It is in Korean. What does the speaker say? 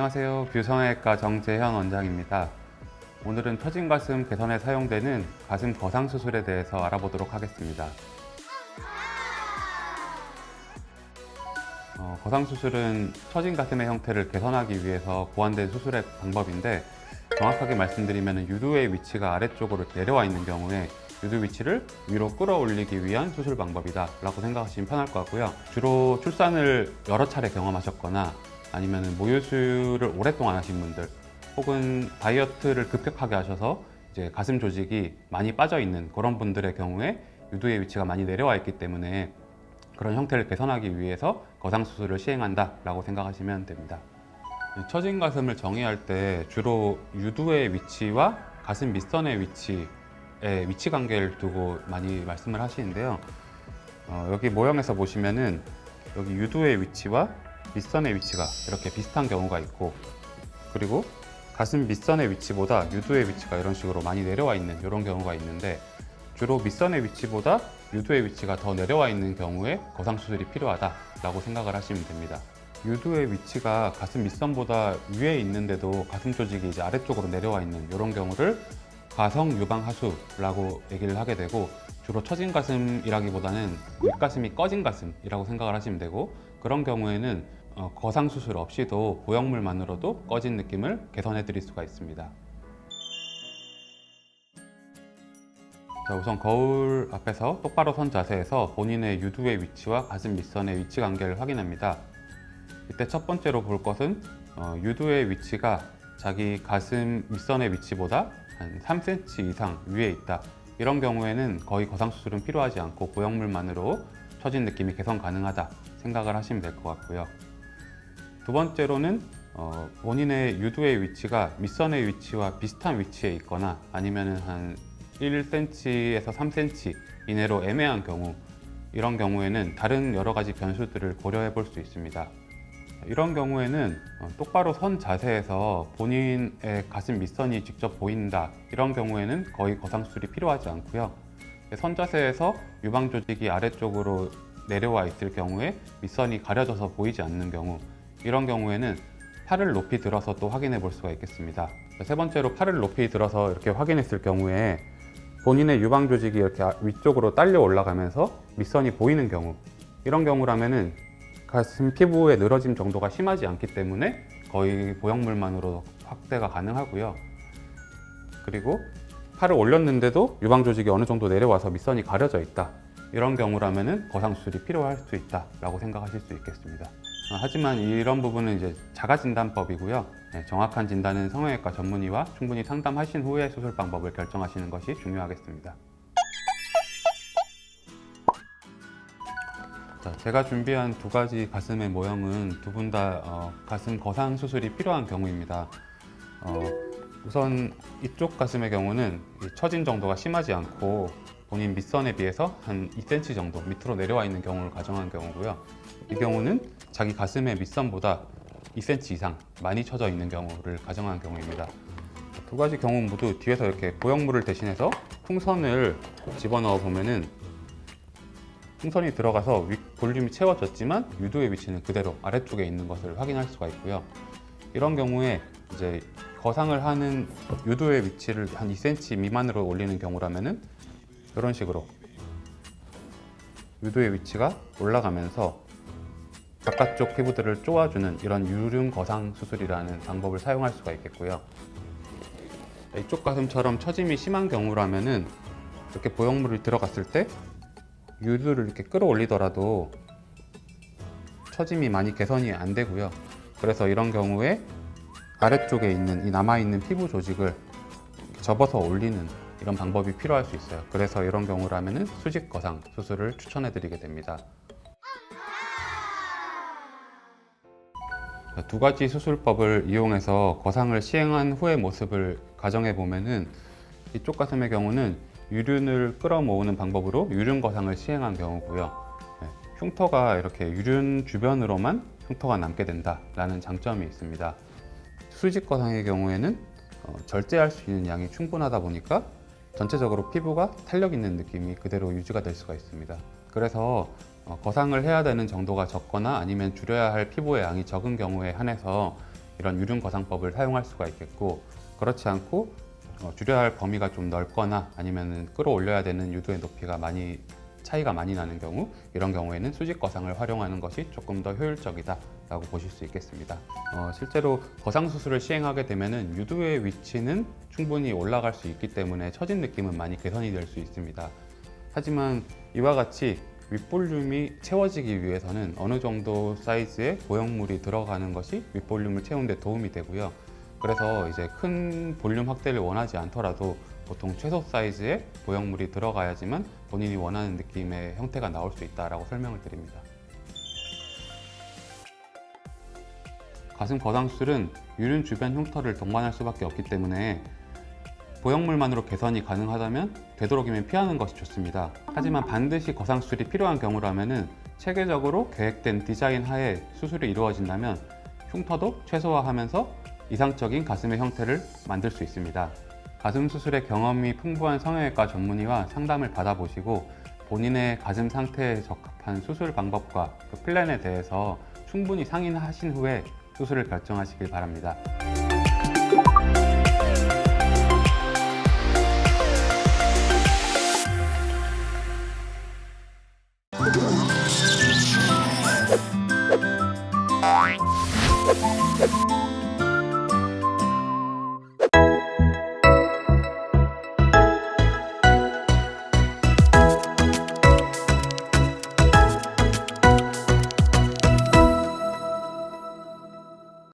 안녕하세요. 뷰성형외과 정재현 원장입니다. 오늘은 처진 가슴 개선에 사용되는 가슴 거상 수술에 대해서 알아보도록 하겠습니다. 거상 수술은 처진 가슴의 형태를 개선하기 위해서 고안된 수술의 방법인데, 정확하게 말씀드리면 유두의 위치가 아래쪽으로 내려와 있는 경우에 유두 위치를 위로 끌어올리기 위한 수술 방법이다 라고 생각하시면 편할 것 같고요. 주로 출산을 여러 차례 경험하셨거나 아니면 모유수유를 오랫동안 하신 분들, 혹은 다이어트를 급격하게 하셔서 이제 가슴 조직이 많이 빠져 있는 그런 분들의 경우에 유두의 위치가 많이 내려와 있기 때문에 그런 형태를 개선하기 위해서 거상 수술을 시행한다 라고 생각하시면 됩니다. 처진 가슴을 정의할 때 주로 유두의 위치와 가슴 밑선의 위치 관계를 두고 많이 말씀을 하시는데요. 여기 모형에서 보시면은 여기 유두의 위치와 밑선의 위치가 이렇게 비슷한 경우가 있고, 그리고 가슴 밑선의 위치보다 유두의 위치가 이런 식으로 많이 내려와 있는 이런 경우가 있는데, 주로 밑선의 위치보다 유두의 위치가 더 내려와 있는 경우에 거상 수술이 필요하다라고 생각을 하시면 됩니다. 유두의 위치가 가슴 밑선보다 위에 있는데도 가슴 조직이 이제 아래쪽으로 내려와 있는 이런 경우를 가성 유방 하수라고 얘기를 하게 되고, 주로 처진 가슴이라기보다는 윗가슴이 꺼진 가슴이라고 생각을 하시면 되고, 그런 경우에는 거상 수술 없이도 보형물만으로도 꺼진 느낌을 개선해 드릴 수가 있습니다. 자, 우선 거울 앞에서 똑바로 선 자세에서 본인의 유두의 위치와 가슴 밑선의 위치 관계를 확인합니다. 이때 첫 번째로 볼 것은 유두의 위치가 자기 가슴 밑선의 위치보다 한 3cm 이상 위에 있다. 이런 경우에는 거의 거상 수술은 필요하지 않고 보형물만으로 처진 느낌이 개선 가능하다 생각을 하시면 될 것 같고요. 두 번째로는 본인의 유두의 위치가 밑선의 위치와 비슷한 위치에 있거나 아니면 한 1cm에서 3cm 이내로 애매한 경우, 이런 경우에는 다른 여러 가지 변수들을 고려해 볼 수 있습니다. 이런 경우에는 똑바로 선 자세에서 본인의 가슴 밑선이 직접 보인다, 이런 경우에는 거의 거상 수술이 필요하지 않고요. 선 자세에서 유방 조직이 아래쪽으로 내려와 있을 경우에 밑선이 가려져서 보이지 않는 경우, 이런 경우에는 팔을 높이 들어서 또 확인해 볼 수가 있겠습니다. 세 번째로 팔을 높이 들어서 이렇게 확인했을 경우에 본인의 유방 조직이 이렇게 위쪽으로 딸려 올라가면서 밑선이 보이는 경우, 이런 경우라면은 가슴 피부의 늘어짐 정도가 심하지 않기 때문에 거의 보형물만으로 확대가 가능하고요. 그리고 팔을 올렸는데도 유방 조직이 어느 정도 내려와서 밑선이 가려져 있다, 이런 경우라면은 거상 수술이 필요할 수 있다라고 생각하실 수 있겠습니다. 하지만 이런 부분은 이제 자가진단법이고요. 정확한 진단은 성형외과 전문의와 충분히 상담하신 후에 수술 방법을 결정하시는 것이 중요하겠습니다. 자, 제가 준비한 두 가지 가슴의 모형은 두 분 다 가슴 거상 수술이 필요한 경우입니다. 우선 이쪽 가슴의 경우는 처진 정도가 심하지 않고 본인 밑선에 비해서 한 2cm 정도 밑으로 내려와 있는 경우를 가정한 경우고요. 이 경우는 자기 가슴의 밑선보다 2cm 이상 많이 처져 있는 경우를 가정한 경우입니다. 두 가지 경우 모두 뒤에서 이렇게 보형물을 대신해서 풍선을 집어넣어 보면은 풍선이 들어가서 볼륨이 채워졌지만 유두의 위치는 그대로 아래쪽에 있는 것을 확인할 수가 있고요. 이런 경우에 이제 거상을 하는 유두의 위치를 한 2cm 미만으로 올리는 경우라면은 이런 식으로 유두의 위치가 올라가면서 바깥쪽 피부들을 쪼아주는 이런 유륜 거상 수술이라는 방법을 사용할 수가 있겠고요. 이쪽 가슴처럼 처짐이 심한 경우라면은 이렇게 보형물이 들어갔을 때 유두를 이렇게 끌어올리더라도 처짐이 많이 개선이 안 되고요. 그래서 이런 경우에 아래쪽에 있는 이 남아있는 피부 조직을 접어서 올리는 이런 방법이 필요할 수 있어요. 그래서 이런 경우라면은 수직 거상 수술을 추천해 드리게 됩니다. 두 가지 수술법을 이용해서 거상을 시행한 후의 모습을 가정해 보면은 이쪽 가슴의 경우는 유륜을 끌어모으는 방법으로 유륜 거상을 시행한 경우고요. 흉터가 이렇게 유륜 주변으로만 흉터가 남게 된다라는 장점이 있습니다. 수직 거상의 경우에는 절제할 수 있는 양이 충분하다 보니까 전체적으로 피부가 탄력 있는 느낌이 그대로 유지가 될 수가 있습니다. 그래서 거상을 해야 되는 정도가 적거나 아니면 줄여야 할 피부의 양이 적은 경우에 한해서 이런 유륜 거상법을 사용할 수가 있겠고, 그렇지 않고 줄여야 할 범위가 좀 넓거나 아니면 끌어올려야 되는 유두의 높이가 차이가 많이 나는 경우, 이런 경우에는 수직 거상을 활용하는 것이 조금 더 효율적이다라고 보실 수 있겠습니다. 실제로 거상 수술을 시행하게 되면은 유두의 위치는 충분히 올라갈 수 있기 때문에 처진 느낌은 많이 개선이 될 수 있습니다. 하지만 이와 같이 윗볼륨이 채워지기 위해서는 어느 정도 사이즈의 보형물이 들어가는 것이 윗볼륨을 채우는 데 도움이 되고요. 그래서 이제 큰 볼륨 확대를 원하지 않더라도 보통 최소 사이즈의 보형물이 들어가야지만 본인이 원하는 느낌의 형태가 나올 수 있다라고 설명을 드립니다. 가슴 거상 수술은 유륜 주변 흉터를 동반할 수밖에 없기 때문에 보형물만으로 개선이 가능하다면 되도록이면 피하는 것이 좋습니다. 하지만 반드시 거상 수술이 필요한 경우라면 체계적으로 계획된 디자인 하에 수술이 이루어진다면 흉터도 최소화하면서 이상적인 가슴의 형태를 만들 수 있습니다. 가슴 수술에 경험이 풍부한 성형외과 전문의와 상담을 받아보시고 본인의 가슴 상태에 적합한 수술 방법과 그 플랜에 대해서 충분히 상의하신 후에 수술을 결정하시길 바랍니다.